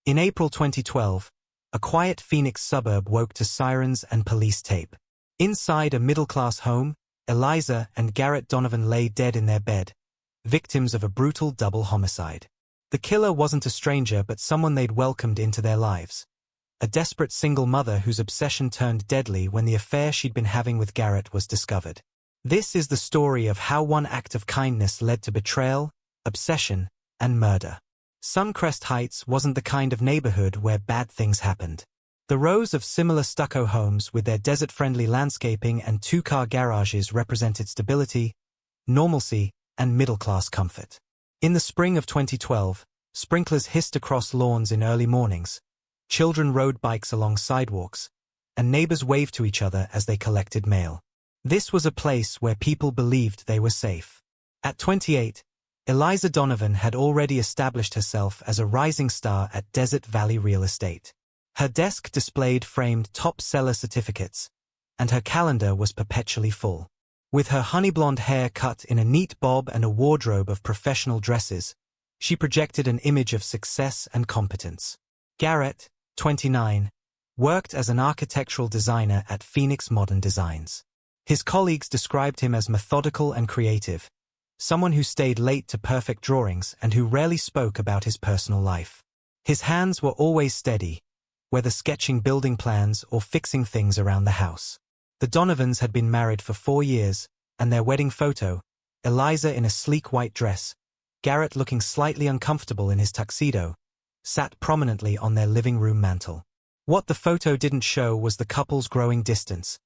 In April 2012, a quiet Phoenix suburb woke to sirens and police tape. Inside a middle-class home, Eliza and Garrett Donovan lay dead in their bed, victims of a brutal double homicide. The killer wasn't a stranger but someone they'd welcomed into their lives. A desperate single mother whose obsession turned deadly when the affair she'd been having with Garrett was discovered. This is the story of how one act of kindness led to betrayal, obsession, and murder. Suncrest Heights wasn't the kind of neighborhood where bad things happened. The rows of similar stucco homes with their desert-friendly landscaping and two-car garages represented stability, normalcy, and middle-class comfort. In the spring of 2012, sprinklers hissed across lawns in early mornings, children rode bikes along sidewalks, and neighbors waved to each other as they collected mail. This was a place where people believed they were safe. At 28, Eliza Donovan had already established herself as a rising star at Desert Valley Real Estate. Her desk displayed framed top-seller certificates, and her calendar was perpetually full. With her honey-blonde hair cut in a neat bob and a wardrobe of professional dresses, she projected an image of success and competence. Garrett, 29, worked as an architectural designer at Phoenix Modern Designs. His colleagues described him as methodical and creative, someone who stayed late to perfect drawings and who rarely spoke about his personal life. His hands were always steady, whether sketching building plans or fixing things around the house. The Donovans had been married for 4 years, and their wedding photo, Eliza in a sleek white dress, Garrett looking slightly uncomfortable in his tuxedo, sat prominently on their living room mantel. What the photo didn't show was the couple's growing distance,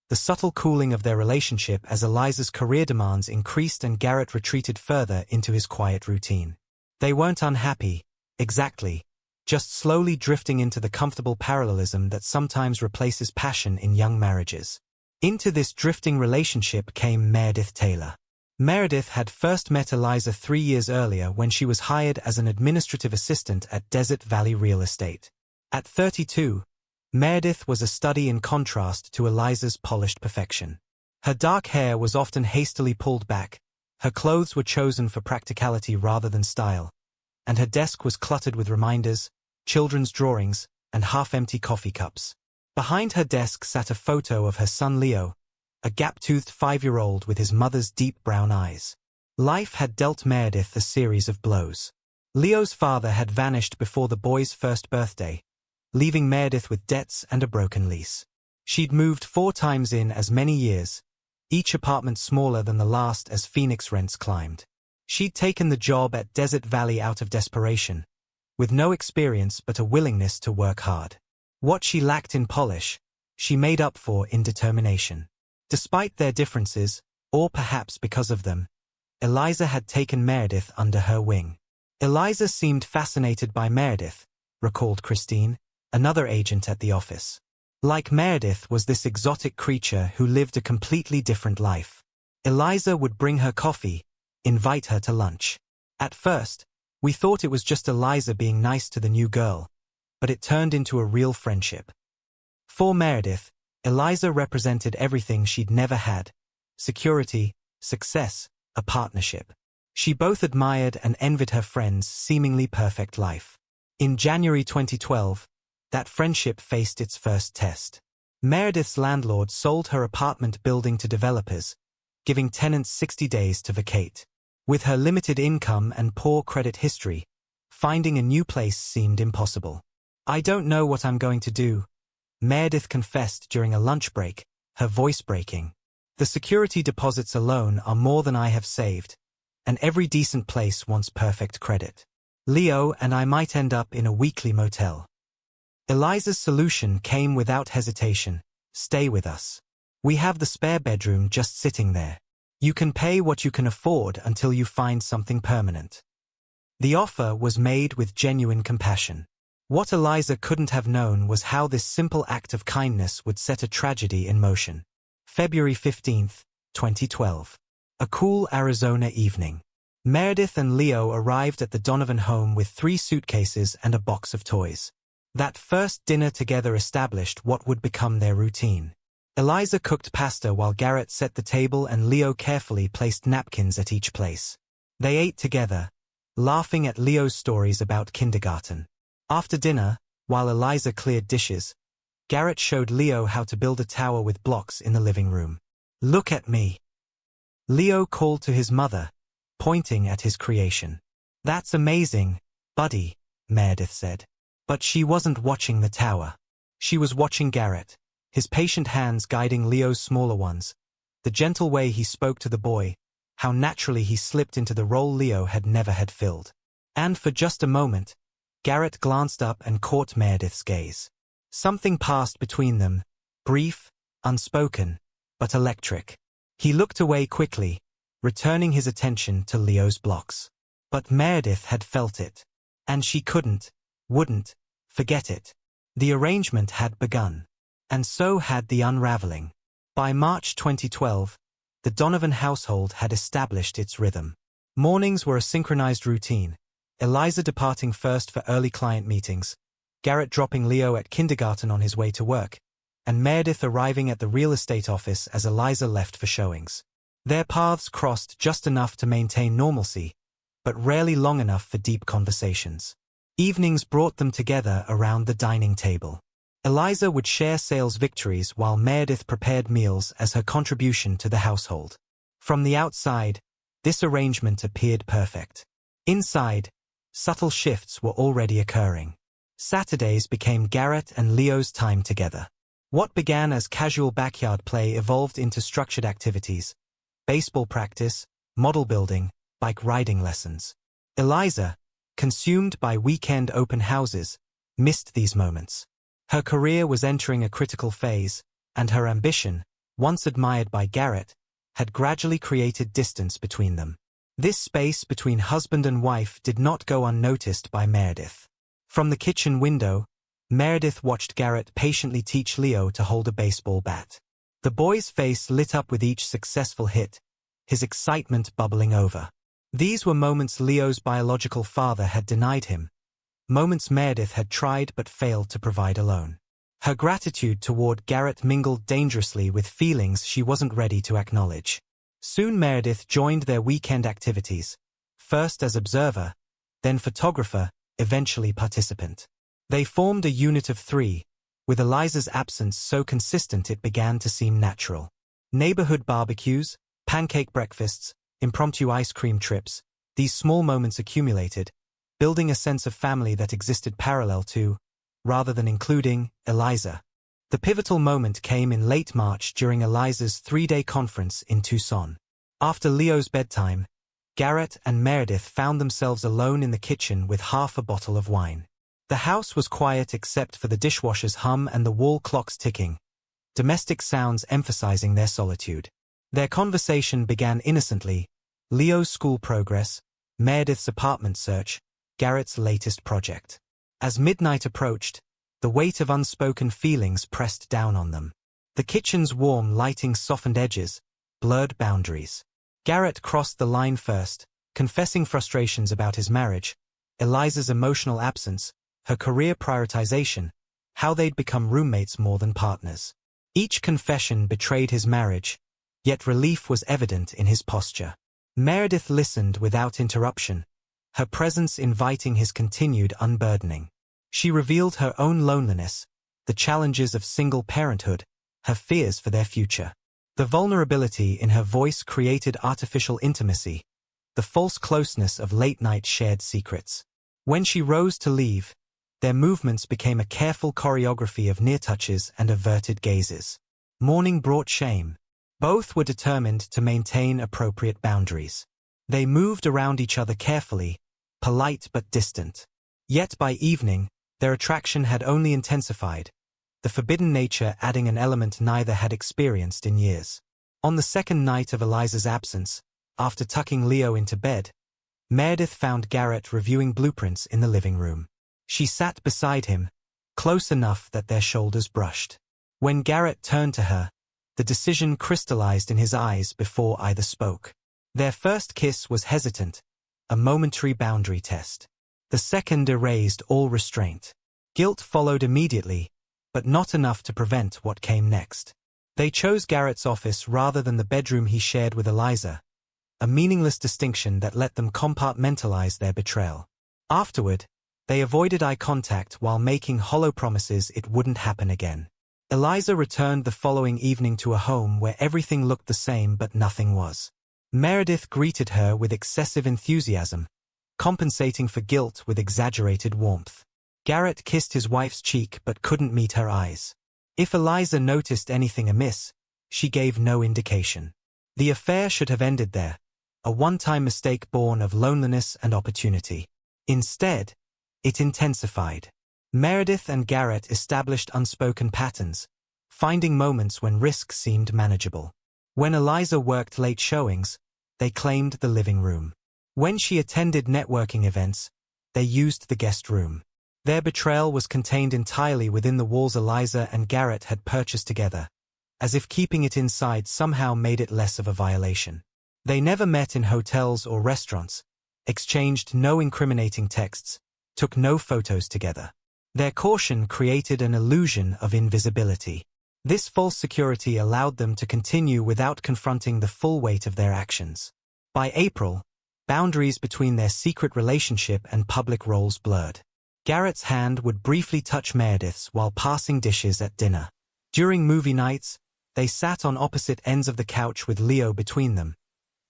the subtle cooling of their relationship as Eliza's career demands increased and Garrett retreated further into his quiet routine. They weren't unhappy, exactly, just slowly drifting into the comfortable parallelism that sometimes replaces passion in young marriages. Into this drifting relationship came Meredith Taylor. Meredith had first met Eliza 3 years earlier when she was hired as an administrative assistant at Desert Valley Real Estate. At 32, Meredith was a study in contrast to Eliza's polished perfection. Her dark hair was often hastily pulled back, her clothes were chosen for practicality rather than style, and her desk was cluttered with reminders, children's drawings, and half-empty coffee cups. Behind her desk sat a photo of her son Leo, a gap-toothed 5-year-old with his mother's deep brown eyes. Life had dealt Meredith a series of blows. Leo's father had vanished before the boy's first birthday, leaving Meredith with debts and a broken lease. She'd moved 4 times in as many years, each apartment smaller than the last as Phoenix rents climbed. She'd taken the job at Desert Valley out of desperation, with no experience but a willingness to work hard. What she lacked in polish, she made up for in determination. Despite their differences, or perhaps because of them, Eliza had taken Meredith under her wing. Eliza seemed fascinated by Meredith, recalled Christine, another agent at the office. Like Meredith was this exotic creature who lived a completely different life. Eliza would bring her coffee, invite her to lunch. At first, we thought it was just Eliza being nice to the new girl, but it turned into a real friendship. For Meredith, Eliza represented everything she'd never had: security, success, a partnership. She both admired and envied her friend's seemingly perfect life. In January 2012, that friendship faced its first test. Meredith's landlord sold her apartment building to developers, giving tenants 60 days to vacate. With her limited income and poor credit history, finding a new place seemed impossible. "I don't know what I'm going to do," Meredith confessed during a lunch break, her voice breaking. "The security deposits alone are more than I have saved, and every decent place wants perfect credit. Leo and I might end up in a weekly motel." Eliza's solution came without hesitation: "Stay with us. We have the spare bedroom just sitting there. You can pay what you can afford until you find something permanent." The offer was made with genuine compassion. What Eliza couldn't have known was how this simple act of kindness would set a tragedy in motion. February 15, 2012. A cool Arizona evening. Meredith and Leo arrived at the Donovan home with 3 suitcases and a box of toys. That first dinner together established what would become their routine. Eliza cooked pasta while Garrett set the table and Leo carefully placed napkins at each place. They ate together, laughing at Leo's stories about kindergarten. After dinner, while Eliza cleared dishes, Garrett showed Leo how to build a tower with blocks in the living room. "Look at me," Leo called to his mother, pointing at his creation. "That's amazing, buddy," Meredith said. But she wasn't watching the tower. She was watching Garrett, his patient hands guiding Leo's smaller ones, the gentle way he spoke to the boy, how naturally he slipped into the role Leo had never had filled. And for just a moment, Garrett glanced up and caught Meredith's gaze. Something passed between them, brief, unspoken, but electric. He looked away quickly, returning his attention to Leo's blocks. But Meredith had felt it, and she wouldn't, forget it. The arrangement had begun, and so had the unraveling. By March 2012, the Donovan household had established its rhythm. Mornings were a synchronized routine, Eliza departing first for early client meetings, Garrett dropping Leo at kindergarten on his way to work, and Meredith arriving at the real estate office as Eliza left for showings. Their paths crossed just enough to maintain normalcy, but rarely long enough for deep conversations. Evenings brought them together around the dining table. Eliza would share sales victories while Meredith prepared meals as her contribution to the household. From the outside, this arrangement appeared perfect. Inside, subtle shifts were already occurring. Saturdays became Garrett and Leo's time together. What began as casual backyard play evolved into structured activities: baseball practice, model building, bike riding lessons. Eliza, consumed by weekend open houses, missed these moments. Her career was entering a critical phase, and her ambition, once admired by Garrett, had gradually created distance between them. This space between husband and wife did not go unnoticed by Meredith. From the kitchen window, Meredith watched Garrett patiently teach Leo to hold a baseball bat. The boy's face lit up with each successful hit, his excitement bubbling over. These were moments Leo's biological father had denied him, moments Meredith had tried but failed to provide alone. Her gratitude toward Garrett mingled dangerously with feelings she wasn't ready to acknowledge. Soon Meredith joined their weekend activities, first as observer, then photographer, eventually participant. They formed a unit of three, with Eliza's absence so consistent it began to seem natural. Neighborhood barbecues, pancake breakfasts, impromptu ice cream trips, these small moments accumulated, building a sense of family that existed parallel to, rather than including, Eliza. The pivotal moment came in late March during Eliza's 3-day conference in Tucson. After Leo's bedtime, Garrett and Meredith found themselves alone in the kitchen with half a bottle of wine. The house was quiet except for the dishwasher's hum and the wall clock's ticking, domestic sounds emphasizing their solitude. Their conversation began innocently: Leo's school progress, Meredith's apartment search, Garrett's latest project. As midnight approached, the weight of unspoken feelings pressed down on them. The kitchen's warm lighting softened edges, blurred boundaries. Garrett crossed the line first, confessing frustrations about his marriage, Eliza's emotional absence, her career prioritization, how they'd become roommates more than partners. Each confession betrayed his marriage, yet relief was evident in his posture. Meredith listened without interruption, her presence inviting his continued unburdening. She revealed her own loneliness, the challenges of single parenthood, her fears for their future. The vulnerability in her voice created artificial intimacy, the false closeness of late-night shared secrets. When she rose to leave, their movements became a careful choreography of near-touches and averted gazes. Morning brought shame. Both were determined to maintain appropriate boundaries. They moved around each other carefully, polite but distant. Yet by evening, their attraction had only intensified, the forbidden nature adding an element neither had experienced in years. On the second night of Eliza's absence, after tucking Leo into bed, Meredith found Garrett reviewing blueprints in the living room. She sat beside him, close enough that their shoulders brushed. When Garrett turned to her, the decision crystallized in his eyes before either spoke. Their first kiss was hesitant, a momentary boundary test. The second erased all restraint. Guilt followed immediately, but not enough to prevent what came next. They chose Garrett's office rather than the bedroom he shared with Eliza, a meaningless distinction that let them compartmentalize their betrayal. Afterward, They avoided eye contact while making hollow promises it wouldn't happen again. Eliza returned the following evening to a home where everything looked the same but nothing was. Meredith greeted her with excessive enthusiasm, compensating for guilt with exaggerated warmth. Garrett kissed his wife's cheek but couldn't meet her eyes. If Eliza noticed anything amiss, she gave no indication. The affair should have ended there, a one-time mistake born of loneliness and opportunity. Instead, it intensified. Meredith and Garrett established unspoken patterns, finding moments when risk seemed manageable. When Eliza worked late showings, they claimed the living room. When she attended networking events, they used the guest room. Their betrayal was contained entirely within the walls Eliza and Garrett had purchased together, as if keeping it inside somehow made it less of a violation. They never met in hotels or restaurants, exchanged no incriminating texts, took no photos together. Their caution created an illusion of invisibility. This false security allowed them to continue without confronting the full weight of their actions. By April, boundaries between their secret relationship and public roles blurred. Garrett's hand would briefly touch Meredith's while passing dishes at dinner. During movie nights, they sat on opposite ends of the couch with Leo between them,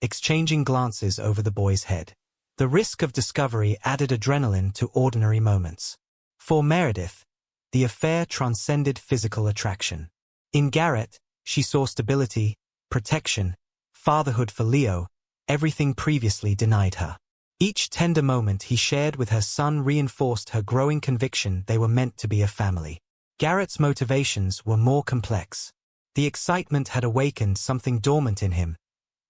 exchanging glances over the boy's head. The risk of discovery added adrenaline to ordinary moments. For Meredith, the affair transcended physical attraction. In Garrett, she saw stability, protection, fatherhood for Leo, everything previously denied her. Each tender moment he shared with her son reinforced her growing conviction they were meant to be a family. Garrett's motivations were more complex. The excitement had awakened something dormant in him,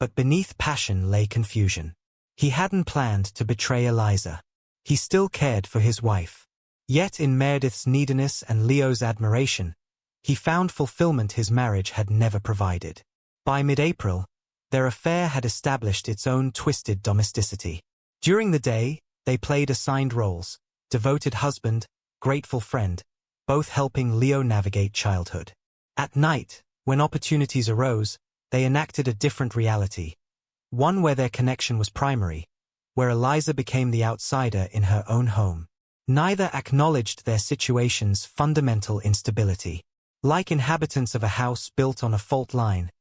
but beneath passion lay confusion. He hadn't planned to betray Eliza. He still cared for his wife. Yet in Meredith's neediness and Leo's admiration, he found fulfillment his marriage had never provided. By mid-April, their affair had established its own twisted domesticity. During the day, they played assigned roles, devoted husband, grateful friend, both helping Leo navigate childhood. At night, when opportunities arose, they enacted a different reality, one where their connection was primary, where Eliza became the outsider in her own home. Neither acknowledged their situation's fundamental instability. Like inhabitants of a house built on a fault line,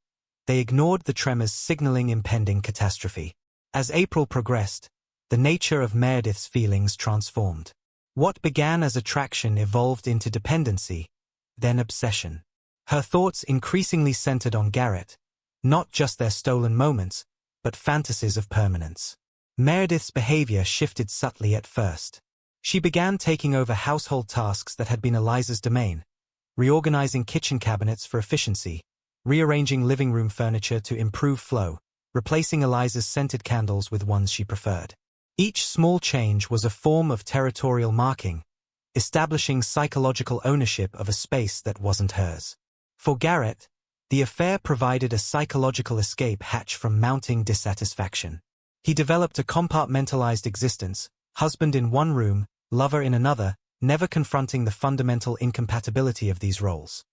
they ignored the tremors signaling impending catastrophe. As April progressed, the nature of Meredith's feelings transformed. What began as attraction evolved into dependency, then obsession. Her thoughts increasingly centered on Garrett, not just their stolen moments, but fantasies of permanence. Meredith's behavior shifted subtly at first. She began taking over household tasks that had been Eliza's domain, reorganizing kitchen cabinets for efficiency, rearranging living room furniture to improve flow, replacing Eliza's scented candles with ones she preferred. Each small change was a form of territorial marking, establishing psychological ownership of a space that wasn't hers. For Garrett, the affair provided a psychological escape hatch from mounting dissatisfaction. He developed a compartmentalized existence, husband in one room, lover in another, never confronting the fundamental incompatibility of these roles.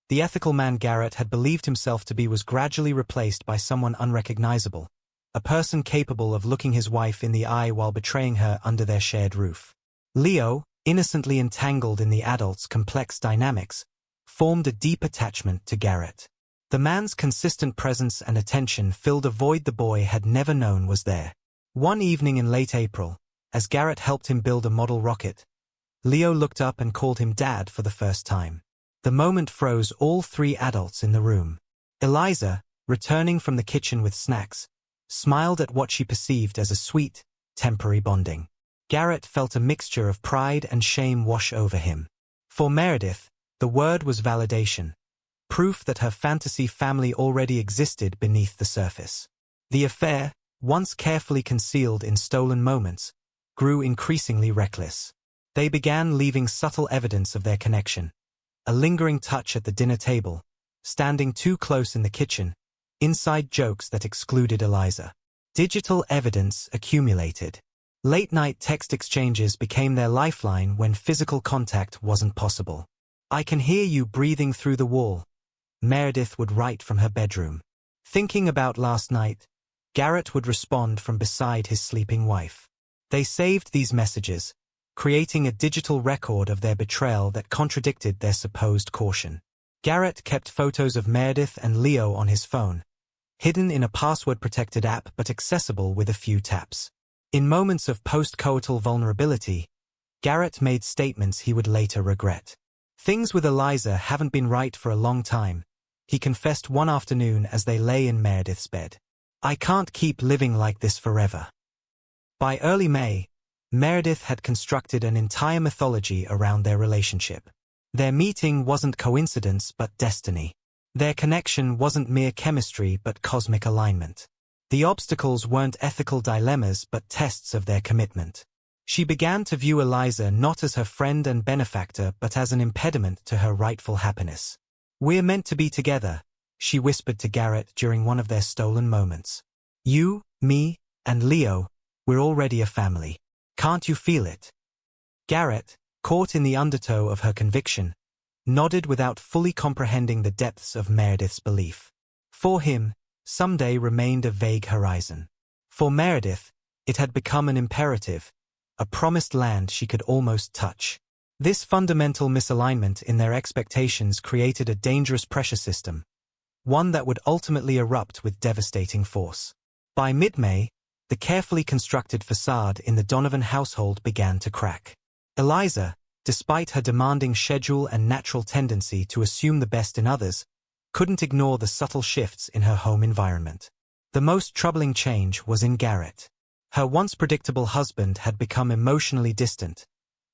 The ethical man Garrett had believed himself to be was gradually replaced by someone unrecognizable, a person capable of looking his wife in the eye while betraying her under their shared roof. Leo, innocently entangled in the adult's complex dynamics, formed a deep attachment to Garrett. The man's consistent presence and attention filled a void the boy had never known was there. One evening in late April, as Garrett helped him build a model rocket, Leo looked up and called him Dad for the first time. The moment froze all three adults in the room. Eliza, returning from the kitchen with snacks, smiled at what she perceived as a sweet, temporary bonding. Garrett felt a mixture of pride and shame wash over him. For Meredith, the word was validation, proof that her fantasy family already existed beneath the surface. The affair, once carefully concealed in stolen moments, grew increasingly reckless. They began leaving subtle evidence of their connection. A lingering touch at the dinner table, standing too close in the kitchen, inside jokes that excluded Eliza. Digital evidence accumulated. Late-night text exchanges became their lifeline when physical contact wasn't possible. "I can hear you breathing through the wall," Meredith would write from her bedroom. "Thinking about last night," Garrett would respond from beside his sleeping wife. They saved these messages, creating a digital record of their betrayal that contradicted their supposed caution. Garrett kept photos of Meredith and Leo on his phone, hidden in a password-protected app but accessible with a few taps. In moments of post-coital vulnerability, Garrett made statements he would later regret. Things with Eliza haven't been right for a long time, he confessed one afternoon as they lay in Meredith's bed. I can't keep living like this forever. By early May, Meredith had constructed an entire mythology around their relationship. Their meeting wasn't coincidence but destiny. Their connection wasn't mere chemistry but cosmic alignment. The obstacles weren't ethical dilemmas but tests of their commitment. She began to view Eliza not as her friend and benefactor but as an impediment to her rightful happiness. We're meant to be together, she whispered to Garrett during one of their stolen moments. You, me, and Leo, we're already a family. Can't you feel it? Garrett, caught in the undertow of her conviction, nodded without fully comprehending the depths of Meredith's belief. For him, someday remained a vague horizon. For Meredith, it had become an imperative, a promised land she could almost touch. This fundamental misalignment in their expectations created a dangerous pressure system, one that would ultimately erupt with devastating force. By mid-May, the carefully constructed facade in the Donovan household began to crack. Eliza, despite her demanding schedule and natural tendency to assume the best in others, couldn't ignore the subtle shifts in her home environment. The most troubling change was in Garrett. Her once predictable husband had become emotionally distant,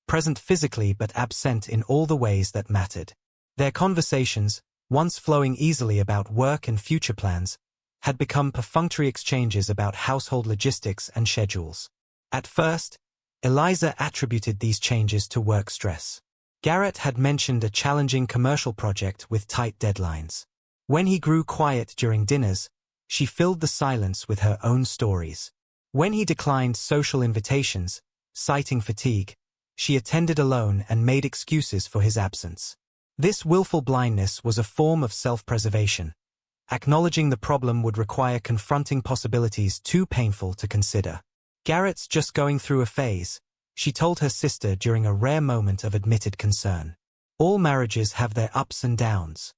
present physically but absent in all the ways that mattered. Their conversations, once flowing easily about work and future plans, had become perfunctory exchanges about household logistics and schedules. At first, Eliza attributed these changes to work stress. Garrett had mentioned a challenging commercial project with tight deadlines. When he grew quiet during dinners, she filled the silence with her own stories. When he declined social invitations, citing fatigue, she attended alone and made excuses for his absence. This willful blindness was a form of self-preservation. Acknowledging the problem would require confronting possibilities too painful to consider. Garrett's just going through a phase, she told her sister during a rare moment of admitted concern. All marriages have their ups and downs.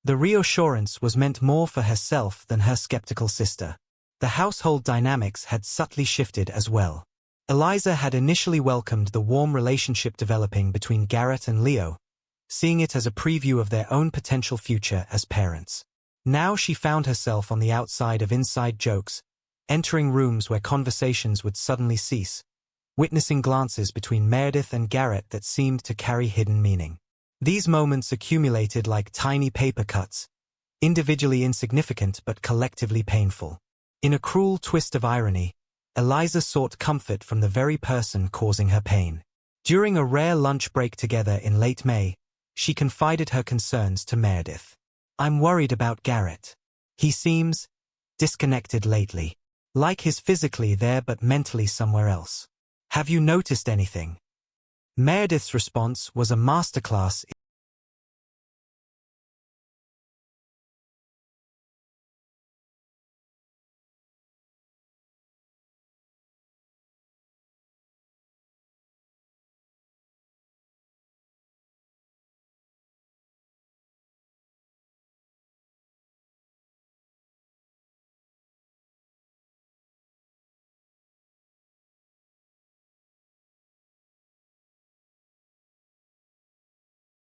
The reassurance was meant more for herself than her skeptical sister. The household dynamics had subtly shifted as well. Eliza had initially welcomed the warm relationship developing between Garrett and Leo, seeing it as a preview of their own potential future as parents. Now she found herself on the outside of inside jokes, entering rooms where conversations would suddenly cease, witnessing glances between Meredith and Garrett that seemed to carry hidden meaning. These moments accumulated like tiny paper cuts, individually insignificant but collectively painful. In a cruel twist of irony, Eliza sought comfort from the very person causing her pain. During a rare lunch break together in late May, she confided her concerns to Meredith. I'm worried about Garrett. He seems disconnected lately. Like he's physically there but mentally somewhere else. Have you noticed anything? Meredith's response was a masterclass in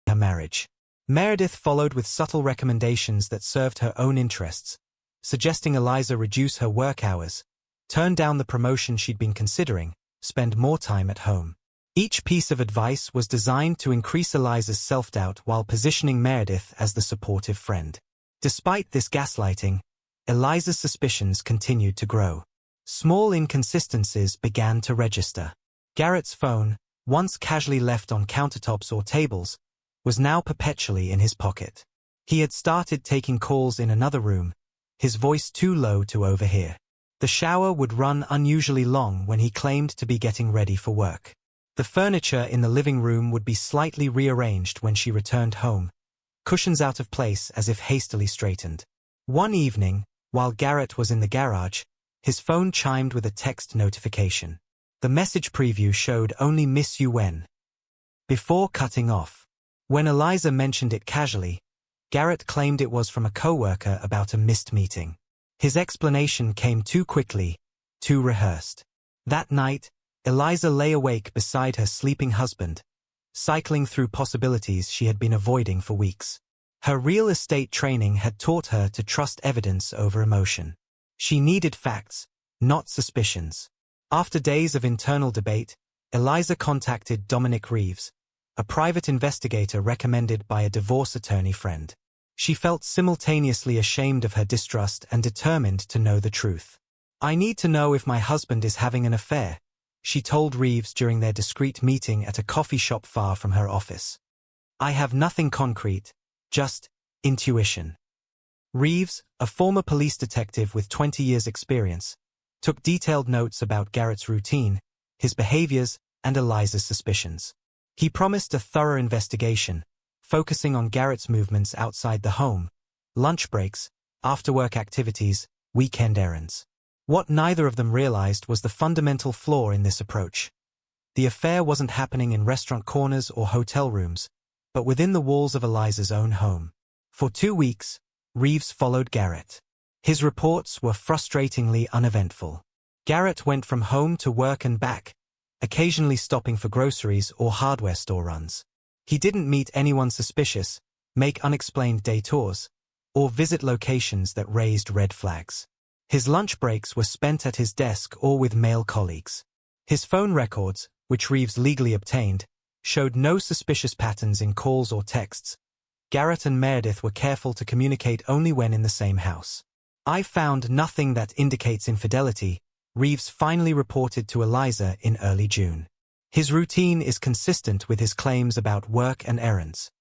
her marriage. Meredith followed with subtle recommendations that served her own interests, suggesting Eliza reduce her work hours, turn down the promotion she'd been considering, spend more time at home. Each piece of advice was designed to increase Eliza's self-doubt while positioning Meredith as the supportive friend. Despite this gaslighting, Eliza's suspicions continued to grow. Small inconsistencies began to register. Garrett's phone, once casually left on countertops or tables, was now perpetually in his pocket. He had started taking calls in another room, his voice too low to overhear. The shower would run unusually long when he claimed to be getting ready for work. The furniture in the living room would be slightly rearranged when she returned home, cushions out of place as if hastily straightened. One evening, while Garrett was in the garage, his phone chimed with a text notification. The message preview showed only "miss you when" before cutting off. When Eliza mentioned it casually, Garrett claimed it was from a coworker about a missed meeting. His explanation came too quickly, too rehearsed. That night, Eliza lay awake beside her sleeping husband, cycling through possibilities she had been avoiding for weeks. Her real estate training had taught her to trust evidence over emotion. She needed facts, not suspicions. After days of internal debate, Eliza contacted Dominic Reeves, a private investigator recommended by a divorce attorney friend. She felt simultaneously ashamed of her distrust and determined to know the truth. "I need to know if my husband is having an affair," she told Reeves during their discreet meeting at a coffee shop far from her office. "I have nothing concrete, just intuition." Reeves, a former police detective with 20 years' experience, took detailed notes about Garrett's routine, his behaviors, and Eliza's suspicions. He promised a thorough investigation, focusing on Garrett's movements outside the home, lunch breaks, after-work activities, weekend errands. What neither of them realized was the fundamental flaw in this approach. The affair wasn't happening in restaurant corners or hotel rooms, but within the walls of Eliza's own home. For 2 weeks, Reeves followed Garrett. His reports were frustratingly uneventful. Garrett went from home to work and back, occasionally stopping for groceries or hardware store runs. He didn't meet anyone suspicious, make unexplained detours, or visit locations that raised red flags. His lunch breaks were spent at his desk or with male colleagues. His phone records, which Reeves legally obtained, showed no suspicious patterns in calls or texts. Garrett and Meredith were careful to communicate only when in the same house. "I found nothing that indicates infidelity," Reeves finally reported to Eliza in early June. "His routine is consistent with his claims about work and errands."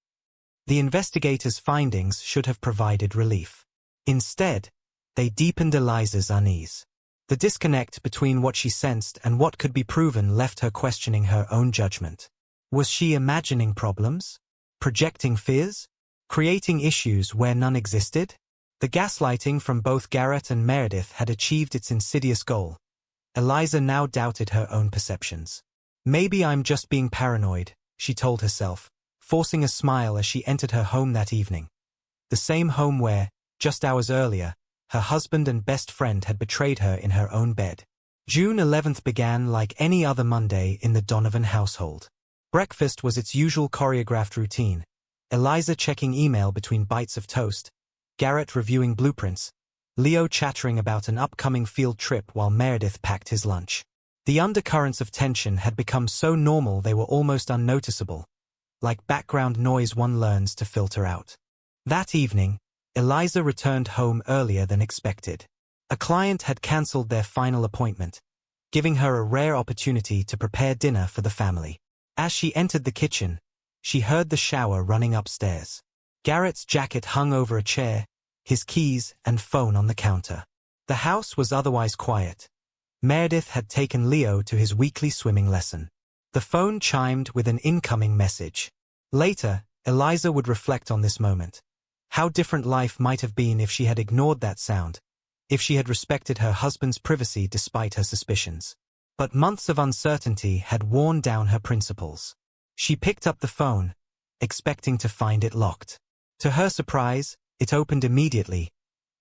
The investigators' findings should have provided relief. Instead, they deepened Eliza's unease. The disconnect between what she sensed and what could be proven left her questioning her own judgment. Was she imagining problems? Projecting fears? Creating issues where none existed? The gaslighting from both Garrett and Meredith had achieved its insidious goal. Eliza now doubted her own perceptions. "Maybe I'm just being paranoid," she told herself, forcing a smile as she entered her home that evening. The same home where, just hours earlier, her husband and best friend had betrayed her in her own bed. June 11th began like any other Monday in the Donovan household. Breakfast was its usual choreographed routine, Eliza checking email between bites of toast, Garrett reviewing blueprints, Leo chattering about an upcoming field trip while Meredith packed his lunch. The undercurrents of tension had become so normal they were almost unnoticeable, like background noise one learns to filter out. That evening, Eliza returned home earlier than expected. A client had cancelled their final appointment, giving her a rare opportunity to prepare dinner for the family. As she entered the kitchen, she heard the shower running upstairs. Garrett's jacket hung over a chair, his keys and phone on the counter. The house was otherwise quiet. Meredith had taken Leo to his weekly swimming lesson. The phone chimed with an incoming message. Later, Eliza would reflect on this moment. How different life might have been if she had ignored that sound, if she had respected her husband's privacy despite her suspicions. But months of uncertainty had worn down her principles. She picked up the phone, expecting to find it locked. To her surprise, it opened immediately.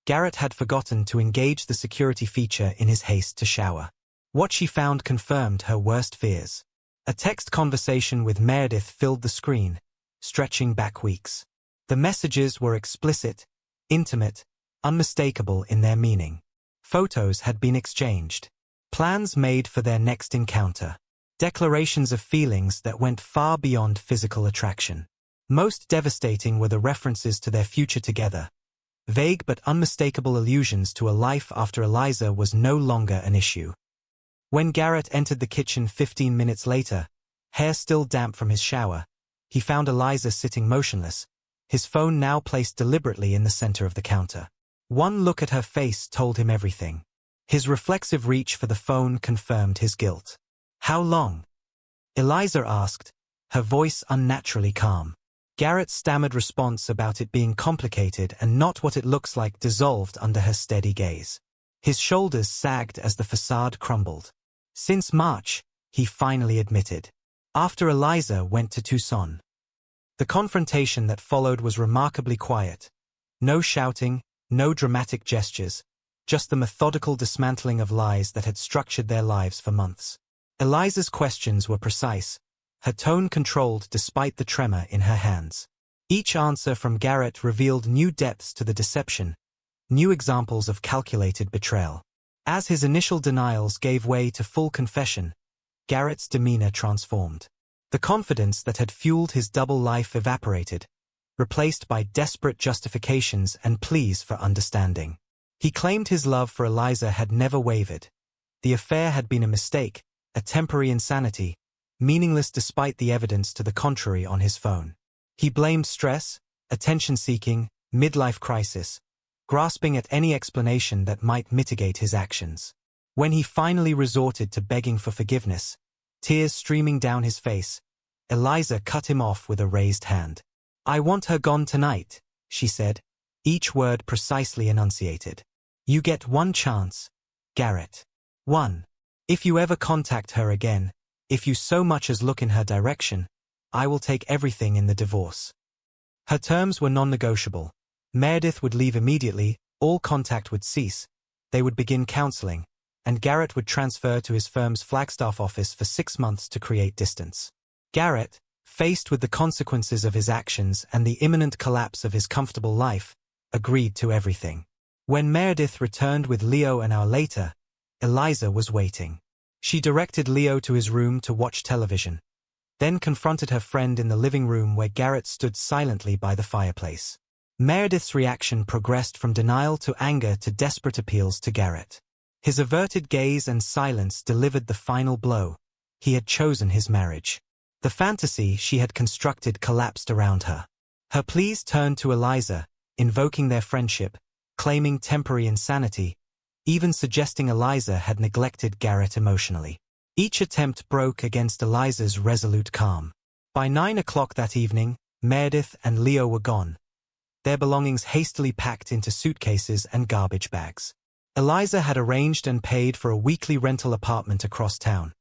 Garrett had forgotten to engage the security feature in his haste to shower. What she found confirmed her worst fears. A text conversation with Meredith filled the screen, stretching back weeks. The messages were explicit, intimate, unmistakable in their meaning. Photos had been exchanged. Plans made for their next encounter. Declarations of feelings that went far beyond physical attraction. Most devastating were the references to their future together. Vague but unmistakable allusions to a life after Eliza was no longer an issue. When Garrett entered the kitchen 15 minutes later, hair still damp from his shower, he found Eliza sitting motionless, his phone now placed deliberately in the center of the counter. One look at her face told him everything. His reflexive reach for the phone confirmed his guilt. "How long?" Eliza asked, her voice unnaturally calm. Garrett's stammered response about it being complicated and not what it looks like dissolved under her steady gaze. His shoulders sagged as the facade crumbled. Since March, he finally admitted. After Eliza went to Tucson. The confrontation that followed was remarkably quiet. No shouting, no dramatic gestures, just the methodical dismantling of lies that had structured their lives for months. Eliza's questions were precise, her tone controlled despite the tremor in her hands. Each answer from Garrett revealed new depths to the deception, new examples of calculated betrayal. As his initial denials gave way to full confession, Garrett's demeanor transformed. The confidence that had fueled his double life evaporated, replaced by desperate justifications and pleas for understanding. He claimed his love for Eliza had never wavered. The affair had been a mistake, a temporary insanity, meaningless despite the evidence to the contrary on his phone. He blamed stress, attention-seeking, midlife crisis, grasping at any explanation that might mitigate his actions. When he finally resorted to begging for forgiveness, tears streaming down his face, Eliza cut him off with a raised hand. "I want her gone tonight," she said, each word precisely enunciated. "You get one chance, Garrett. One. If you ever contact her again, if you so much as look in her direction, I will take everything in the divorce." Her terms were non-negotiable. Meredith would leave immediately, all contact would cease, they would begin counseling, and Garrett would transfer to his firm's Flagstaff office for 6 months to create distance. Garrett, faced with the consequences of his actions and the imminent collapse of his comfortable life, agreed to everything. When Meredith returned with Leo an hour later, Eliza was waiting. She directed Leo to his room to watch television, then confronted her friend in the living room where Garrett stood silently by the fireplace. Meredith's reaction progressed from denial to anger to desperate appeals to Garrett. His averted gaze and silence delivered the final blow. He had chosen his marriage. The fantasy she had constructed collapsed around her. Her pleas turned to Eliza, invoking their friendship, claiming temporary insanity, even suggesting Eliza had neglected Garrett emotionally. Each attempt broke against Eliza's resolute calm. By 9 o'clock that evening, Meredith and Leo were gone, their belongings hastily packed into suitcases and garbage bags. Eliza had arranged and paid for a weekly rental apartment across town,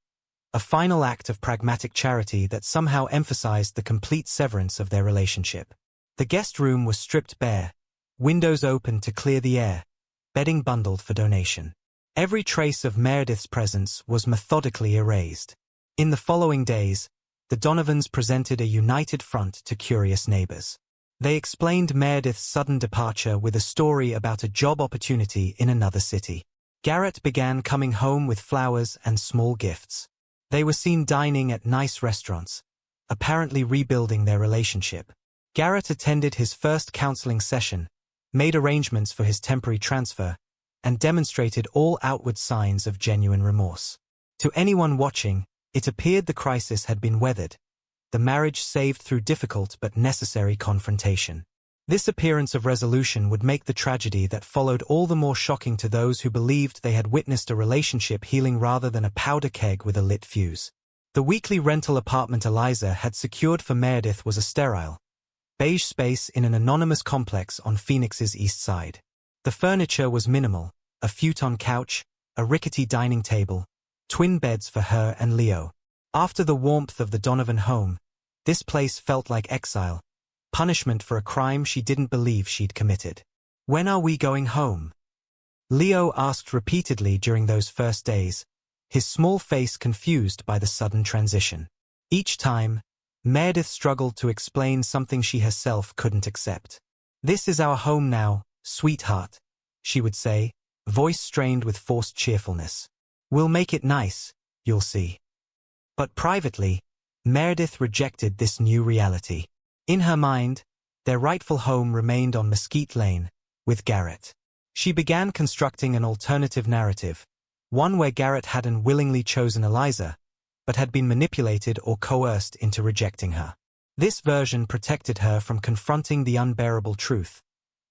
a final act of pragmatic charity that somehow emphasized the complete severance of their relationship. The guest room was stripped bare, windows open to clear the air, bedding bundled for donation. Every trace of Meredith's presence was methodically erased. In the following days, the Donovans presented a united front to curious neighbors. They explained Meredith's sudden departure with a story about a job opportunity in another city. Garrett began coming home with flowers and small gifts. They were seen dining at nice restaurants, apparently rebuilding their relationship. Garrett attended his first counseling session, made arrangements for his temporary transfer, and demonstrated all outward signs of genuine remorse. To anyone watching, it appeared the crisis had been weathered, the marriage saved through difficult but necessary confrontation. This appearance of resolution would make the tragedy that followed all the more shocking to those who believed they had witnessed a relationship healing rather than a powder keg with a lit fuse. The weekly rental apartment Eliza had secured for Meredith was a sterile, beige space in an anonymous complex on Phoenix's east side. The furniture was minimal, a futon couch, a rickety dining table, twin beds for her and Leo. After the warmth of the Donovan home, this place felt like exile, punishment for a crime she didn't believe she'd committed. "When are we going home?" Leo asked repeatedly during those first days, his small face confused by the sudden transition. Each time, Meredith struggled to explain something she herself couldn't accept. "This is our home now, sweetheart," she would say, voice strained with forced cheerfulness. "We'll make it nice, you'll see." But privately, Meredith rejected this new reality. In her mind, their rightful home remained on Mesquite Lane, with Garrett. She began constructing an alternative narrative, one where Garrett hadn't willingly chosen Eliza, but had been manipulated or coerced into rejecting her. This version protected her from confronting the unbearable truth,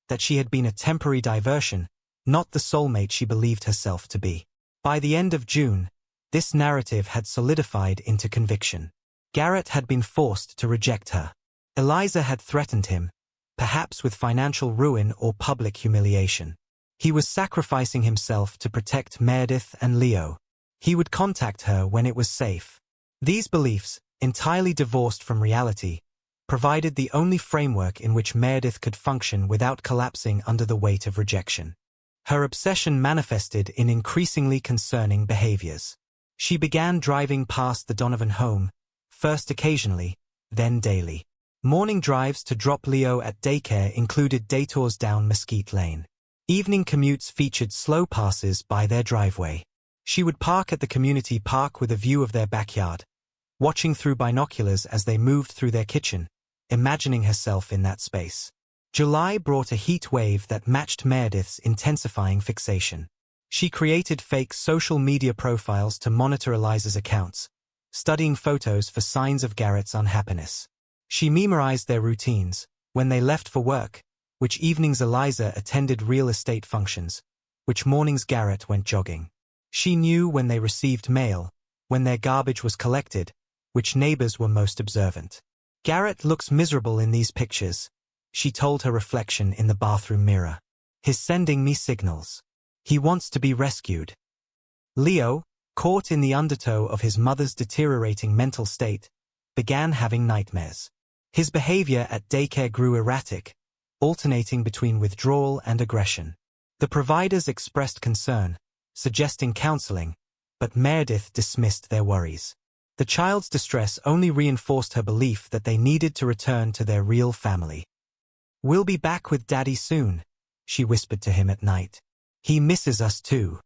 that she had been a temporary diversion, not the soulmate she believed herself to be. By the end of June, this narrative had solidified into conviction. Garrett had been forced to reject her. Eliza had threatened him, perhaps with financial ruin or public humiliation. He was sacrificing himself to protect Meredith and Leo. He would contact her when it was safe. These beliefs, entirely divorced from reality, provided the only framework in which Meredith could function without collapsing under the weight of rejection. Her obsession manifested in increasingly concerning behaviors. She began driving past the Donovan home, first occasionally, then daily. Morning drives to drop Leo at daycare included detours down Mesquite Lane. Evening commutes featured slow passes by their driveway. She would park at the community park with a view of their backyard, watching through binoculars as they moved through their kitchen, imagining herself in that space. July brought a heat wave that matched Meredith's intensifying fixation. She created fake social media profiles to monitor Eliza's accounts, studying photos for signs of Garrett's unhappiness. She memorized their routines, when they left for work, which evenings Eliza attended real estate functions, which mornings Garrett went jogging. She knew when they received mail, when their garbage was collected, which neighbors were most observant. Garrett looks miserable in these pictures, she told her reflection in the bathroom mirror. He's sending me signals. He wants to be rescued. Leo, caught in the undertow of his mother's deteriorating mental state, began having nightmares. His behavior at daycare grew erratic, alternating between withdrawal and aggression. The providers expressed concern, suggesting counseling, but Meredith dismissed their worries. The child's distress only reinforced her belief that they needed to return to their real family. "We'll be back with Daddy soon," she whispered to him at night. "He misses us too."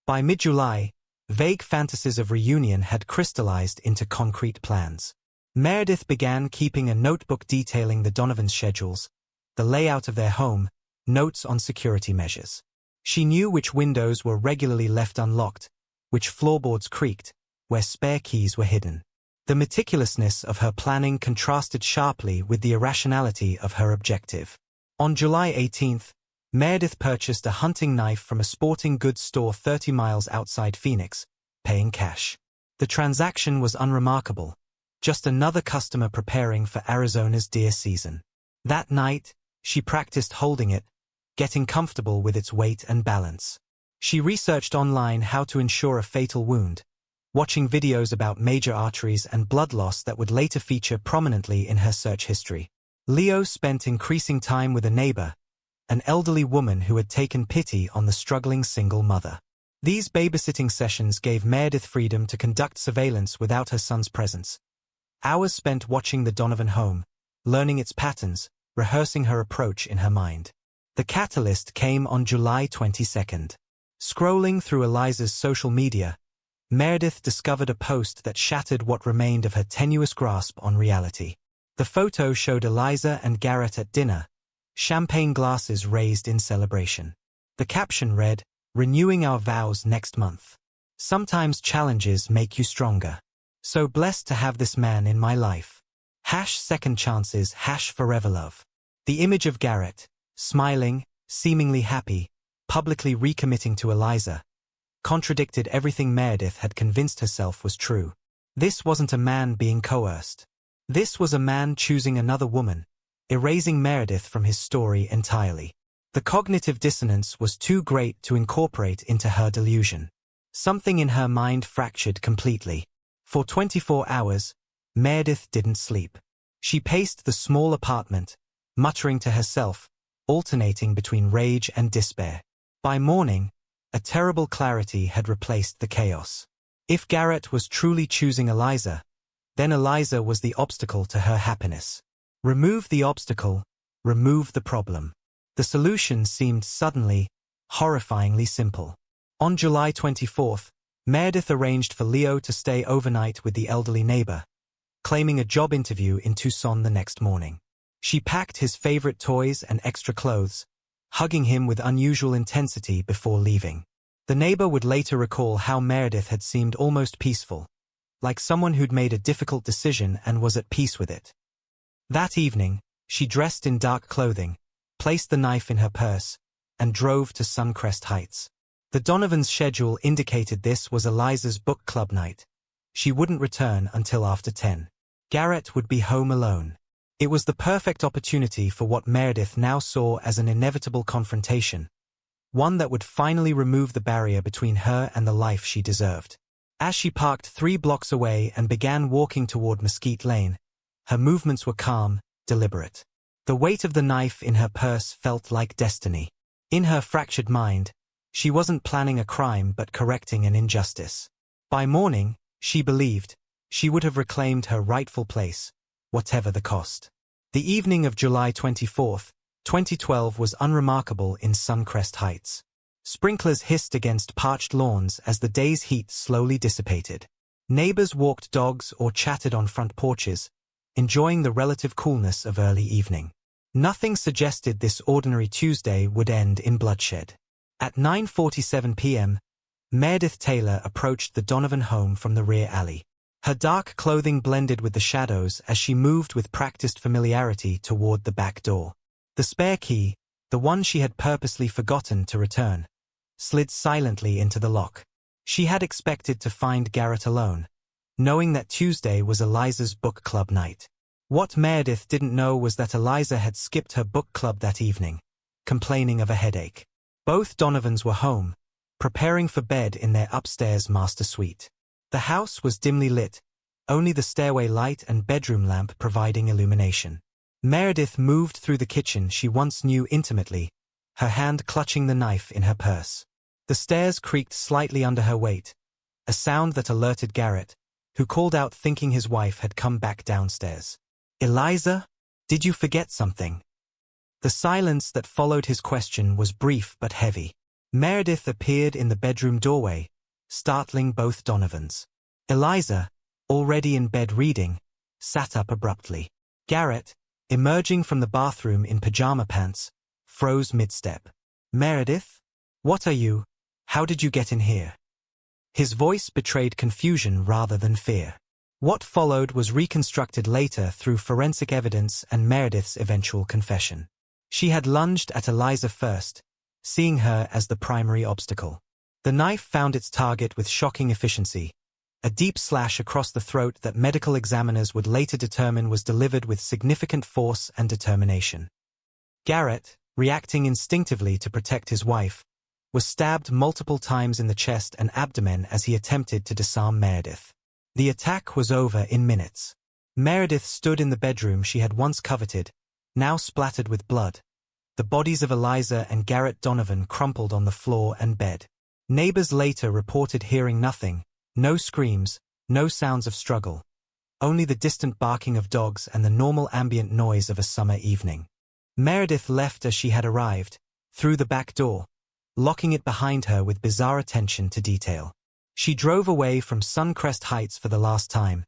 By mid-July, vague fantasies of reunion had crystallized into concrete plans. Meredith began keeping a notebook detailing the Donovans' schedules, the layout of their home, notes on security measures. She knew which windows were regularly left unlocked, which floorboards creaked, where spare keys were hidden. The meticulousness of her planning contrasted sharply with the irrationality of her objective. On July 18th, Meredith purchased a hunting knife from a sporting goods store 30 miles outside Phoenix, paying cash. The transaction was unremarkable, just another customer preparing for Arizona's deer season. That night, she practiced holding it, getting comfortable with its weight and balance. She researched online how to ensure a fatal wound, watching videos about major arteries and blood loss that would later feature prominently in her search history. Leo spent increasing time with a neighbor, an elderly woman who had taken pity on the struggling single mother. These babysitting sessions gave Meredith freedom to conduct surveillance without her son's presence. Hours spent watching the Donovan home, learning its patterns, rehearsing her approach in her mind. The catalyst came on July 22nd. Scrolling through Eliza's social media, Meredith discovered a post that shattered what remained of her tenuous grasp on reality. The photo showed Eliza and Garrett at dinner, champagne glasses raised in celebration. The caption read, "Renewing our vows next month. Sometimes challenges make you stronger. So blessed to have this man in my life. #second chances #forever love." The image of Garrett, smiling, seemingly happy, publicly recommitting to Eliza, contradicted everything Meredith had convinced herself was true. This wasn't a man being coerced. This was a man choosing another woman, erasing Meredith from his story entirely. The cognitive dissonance was too great to incorporate into her delusion. Something in her mind fractured completely. For 24 hours, Meredith didn't sleep. She paced the small apartment, muttering to herself, alternating between rage and despair. By morning, a terrible clarity had replaced the chaos. If Garrett was truly choosing Eliza, then Eliza was the obstacle to her happiness. Remove the obstacle, remove the problem. The solution seemed suddenly, horrifyingly simple. On July 24th, Meredith arranged for Leo to stay overnight with the elderly neighbor, claiming a job interview in Tucson the next morning. She packed his favorite toys and extra clothes, hugging him with unusual intensity before leaving. The neighbor would later recall how Meredith had seemed almost peaceful, like someone who'd made a difficult decision and was at peace with it. That evening, she dressed in dark clothing, placed the knife in her purse, and drove to Suncrest Heights. The Donovans' schedule indicated this was Eliza's book club night. She wouldn't return until after 10. Garrett would be home alone. It was the perfect opportunity for what Meredith now saw as an inevitable confrontation, one that would finally remove the barrier between her and the life she deserved. As she parked 3 blocks away and began walking toward Mesquite Lane, her movements were calm, deliberate. The weight of the knife in her purse felt like destiny. In her fractured mind, she wasn't planning a crime but correcting an injustice. By morning, she believed, she would have reclaimed her rightful place, whatever the cost. The evening of July 24, 2012 was unremarkable in Suncrest Heights. Sprinklers hissed against parched lawns as the day's heat slowly dissipated. Neighbors walked dogs or chatted on front porches, enjoying the relative coolness of early evening. Nothing suggested this ordinary Tuesday would end in bloodshed. At 9:47 p.m., Meredith Taylor approached the Donovan home from the rear alley. Her dark clothing blended with the shadows as she moved with practiced familiarity toward the back door. The spare key, the one she had purposely forgotten to return, slid silently into the lock. She had expected to find Garrett alone, knowing that Tuesday was Eliza's book club night. What Meredith didn't know was that Eliza had skipped her book club that evening, complaining of a headache. Both Donovans were home, preparing for bed in their upstairs master suite. The house was dimly lit, only the stairway light and bedroom lamp providing illumination. Meredith moved through the kitchen she once knew intimately, her hand clutching the knife in her purse. The stairs creaked slightly under her weight, a sound that alerted Garrett, who called out thinking his wife had come back downstairs. "Eliza, did you forget something?" The silence that followed his question was brief but heavy. Meredith appeared in the bedroom doorway, startling both Donovans. Eliza, already in bed reading, sat up abruptly. Garrett, emerging from the bathroom in pajama pants, froze mid-step. "Meredith? What are you? How did you get in here?" His voice betrayed confusion rather than fear. What followed was reconstructed later through forensic evidence and Meredith's eventual confession. She had lunged at Eliza first, seeing her as the primary obstacle. The knife found its target with shocking efficiency, a deep slash across the throat that medical examiners would later determine was delivered with significant force and determination. Garrett, reacting instinctively to protect his wife, was stabbed multiple times in the chest and abdomen as he attempted to disarm Meredith. The attack was over in minutes. Meredith stood in the bedroom she had once coveted, now splattered with blood. The bodies of Eliza and Garrett Donovan crumpled on the floor and bed. Neighbors later reported hearing nothing, no screams, no sounds of struggle, only the distant barking of dogs and the normal ambient noise of a summer evening. Meredith left as she had arrived, through the back door, locking it behind her with bizarre attention to detail. She drove away from Suncrest Heights for the last time,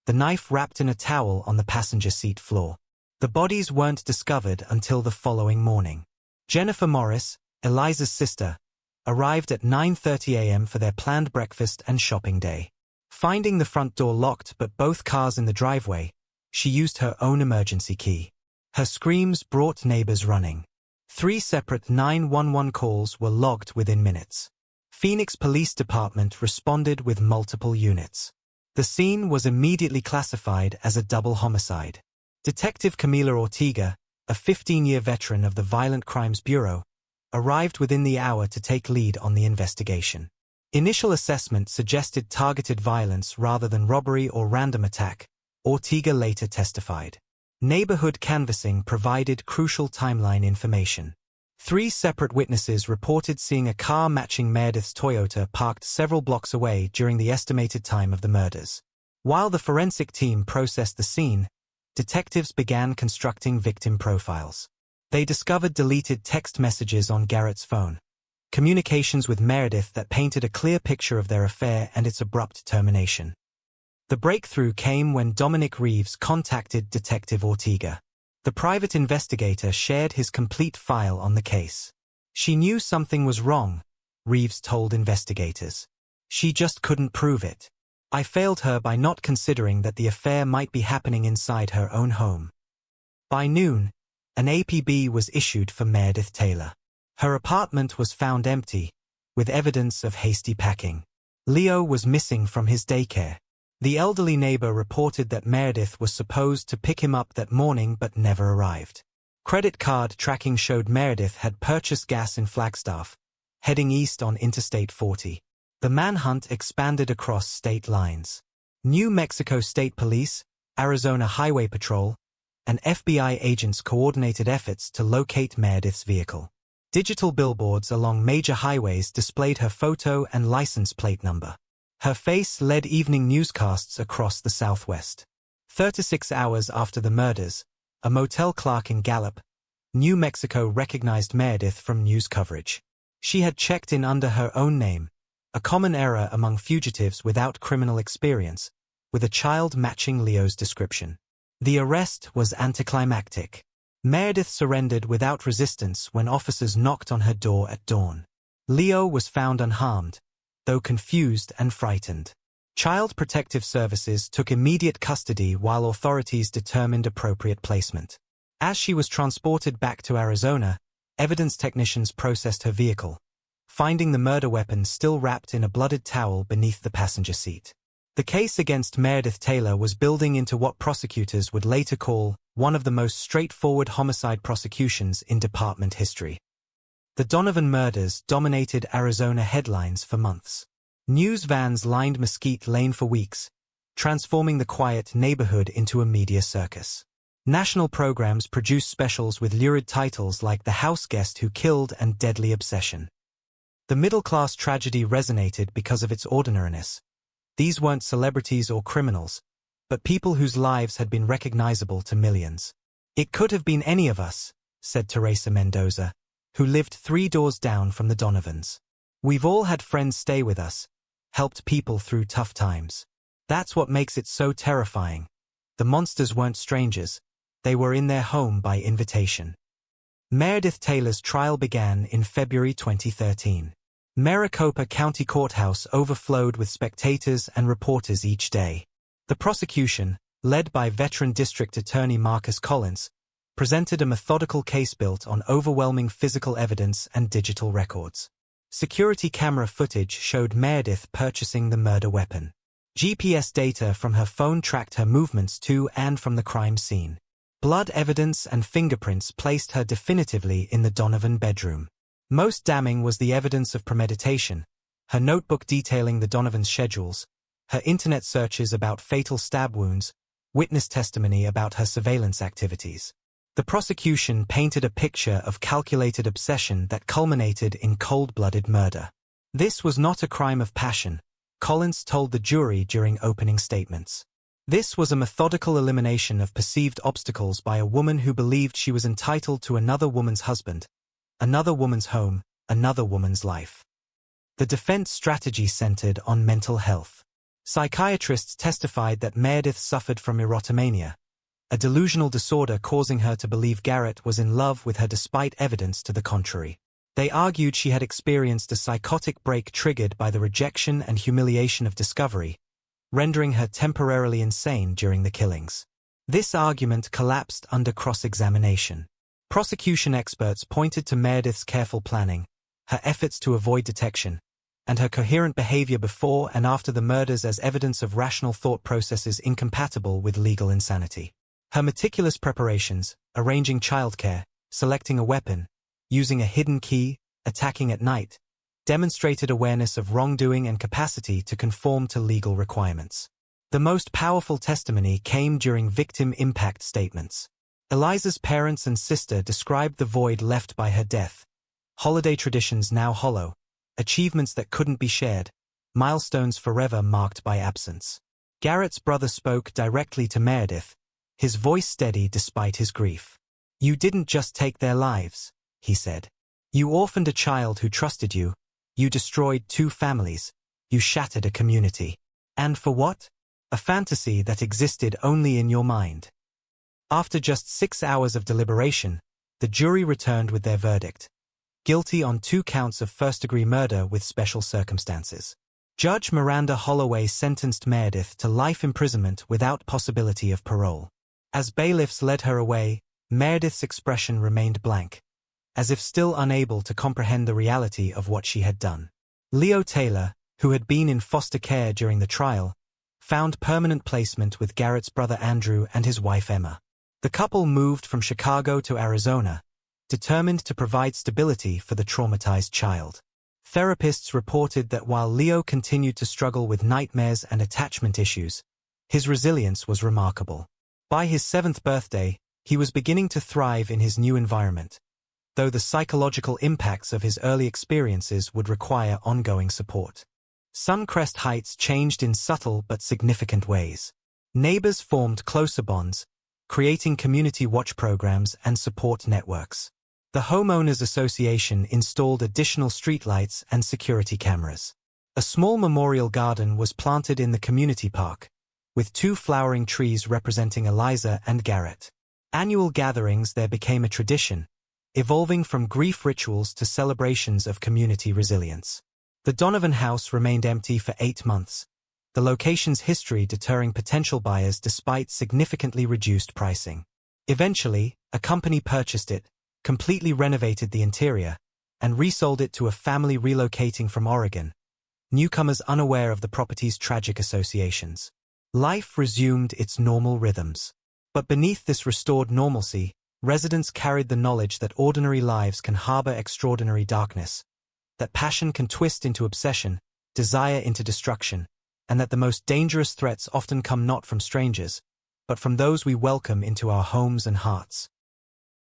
the knife wrapped in a towel on the passenger seat floor. The bodies weren't discovered until the following morning. Jennifer Morris, Eliza's sister, arrived at 9:30 a.m. for their planned breakfast and shopping day. Finding the front door locked but both cars in the driveway, she used her own emergency key. Her screams brought neighbors running. 3 separate 911 calls were logged within minutes. Phoenix Police Department responded with multiple units. The scene was immediately classified as a double homicide. Detective Camila Ortega, a 15-year veteran of the Violent Crimes Bureau, arrived within the hour to take lead on the investigation. Initial assessment suggested targeted violence rather than robbery or random attack, Ortega later testified. Neighborhood canvassing provided crucial timeline information. 3 separate witnesses reported seeing a car matching Meredith's Toyota parked several blocks away during the estimated time of the murders. While the forensic team processed the scene, detectives began constructing victim profiles. They discovered deleted text messages on Garrett's phone, communications with Meredith that painted a clear picture of their affair and its abrupt termination. The breakthrough came when Dominic Reeves contacted Detective Ortega. The private investigator shared his complete file on the case. She knew something was wrong, Reeves told investigators. She just couldn't prove it. I failed her by not considering that the affair might be happening inside her own home. By noon, an APB was issued for Meredith Taylor. Her apartment was found empty, with evidence of hasty packing. Leo was missing from his daycare. The elderly neighbor reported that Meredith was supposed to pick him up that morning but never arrived. Credit card tracking showed Meredith had purchased gas in Flagstaff, heading east on Interstate 40. The manhunt expanded across state lines. New Mexico State Police, Arizona Highway Patrol, and FBI agents coordinated efforts to locate Meredith's vehicle. Digital billboards along major highways displayed her photo and license plate number. Her face led evening newscasts across the Southwest. 36 hours after the murders, a motel clerk in Gallup, New Mexico recognized Meredith from news coverage. She had checked in under her own name, a common error among fugitives without criminal experience, with a child matching Leo's description. The arrest was anticlimactic. Meredith surrendered without resistance when officers knocked on her door at dawn. Leo was found unharmed, though confused and frightened. Child Protective Services took immediate custody while authorities determined appropriate placement. As she was transported back to Arizona, evidence technicians processed her vehicle, finding the murder weapon still wrapped in a blooded towel beneath the passenger seat. The case against Meredith Taylor was building into what prosecutors would later call one of the most straightforward homicide prosecutions in department history. The Donovan murders dominated Arizona headlines for months. News vans lined Mesquite Lane for weeks, transforming the quiet neighborhood into a media circus. National programs produced specials with lurid titles like The House Guest Who Killed and Deadly Obsession. The middle-class tragedy resonated because of its ordinariness. These weren't celebrities or criminals, but people whose lives had been recognizable to millions. "It could have been any of us," said Teresa Mendoza, who lived 3 doors down from the Donovans. "We've all had friends stay with us, helped people through tough times. That's what makes it so terrifying. The monsters weren't strangers, they were in their home by invitation." Meredith Taylor's trial began in February 2013. Maricopa County Courthouse overflowed with spectators and reporters each day. The prosecution, led by veteran District Attorney Marcus Collins, presented a methodical case built on overwhelming physical evidence and digital records. Security camera footage showed Meredith purchasing the murder weapon. GPS data from her phone tracked her movements to and from the crime scene. Blood evidence and fingerprints placed her definitively in the Donovan bedroom. Most damning was the evidence of premeditation, her notebook detailing the Donovan's schedules, her internet searches about fatal stab wounds, witness testimony about her surveillance activities. The prosecution painted a picture of calculated obsession that culminated in cold-blooded murder. This was not a crime of passion, Collins told the jury during opening statements. This was a methodical elimination of perceived obstacles by a woman who believed she was entitled to another woman's husband, another woman's home, another woman's life. The defense strategy centered on mental health. Psychiatrists testified that Meredith suffered from erotomania, a delusional disorder causing her to believe Garrett was in love with her despite evidence to the contrary. They argued she had experienced a psychotic break triggered by the rejection and humiliation of discovery, rendering her temporarily insane during the killings. This argument collapsed under cross-examination. Prosecution experts pointed to Meredith's careful planning, her efforts to avoid detection, and her coherent behavior before and after the murders as evidence of rational thought processes incompatible with legal insanity. Her meticulous preparations, arranging childcare, selecting a weapon, using a hidden key, attacking at night, demonstrated awareness of wrongdoing and capacity to conform to legal requirements. The most powerful testimony came during victim impact statements. Eliza's parents and sister described the void left by her death. Holiday traditions now hollow, achievements that couldn't be shared, milestones forever marked by absence. Garrett's brother spoke directly to Meredith, his voice steady despite his grief. "You didn't just take their lives," he said. "You orphaned a child who trusted you. You destroyed 2 families. You shattered a community. And for what? A fantasy that existed only in your mind." After just 6 hours of deliberation, the jury returned with their verdict. Guilty on 2 counts of first-degree murder with special circumstances. Judge Miranda Holloway sentenced Meredith to life imprisonment without possibility of parole. As bailiffs led her away, Meredith's expression remained blank, as if still unable to comprehend the reality of what she had done. Leo Taylor, who had been in foster care during the trial, found permanent placement with Garrett's brother Andrew and his wife Emma. The couple moved from Chicago to Arizona, determined to provide stability for the traumatized child. Therapists reported that while Leo continued to struggle with nightmares and attachment issues, his resilience was remarkable. By his 7th birthday, he was beginning to thrive in his new environment, though the psychological impacts of his early experiences would require ongoing support. Suncrest Heights changed in subtle but significant ways. Neighbors formed closer bonds, creating community watch programs and support networks. The Homeowners Association installed additional streetlights and security cameras. A small memorial garden was planted in the community park, with 2 flowering trees representing Eliza and Garrett. Annual gatherings there became a tradition, evolving from grief rituals to celebrations of community resilience. The Donovan house remained empty for 8 months, the location's history deterring potential buyers despite significantly reduced pricing. Eventually, a company purchased it, completely renovated the interior, and resold it to a family relocating from Oregon, newcomers unaware of the property's tragic associations. Life resumed its normal rhythms. But beneath this restored normalcy, residents carried the knowledge that ordinary lives can harbor extraordinary darkness, that passion can twist into obsession, desire into destruction, and that the most dangerous threats often come not from strangers, but from those we welcome into our homes and hearts.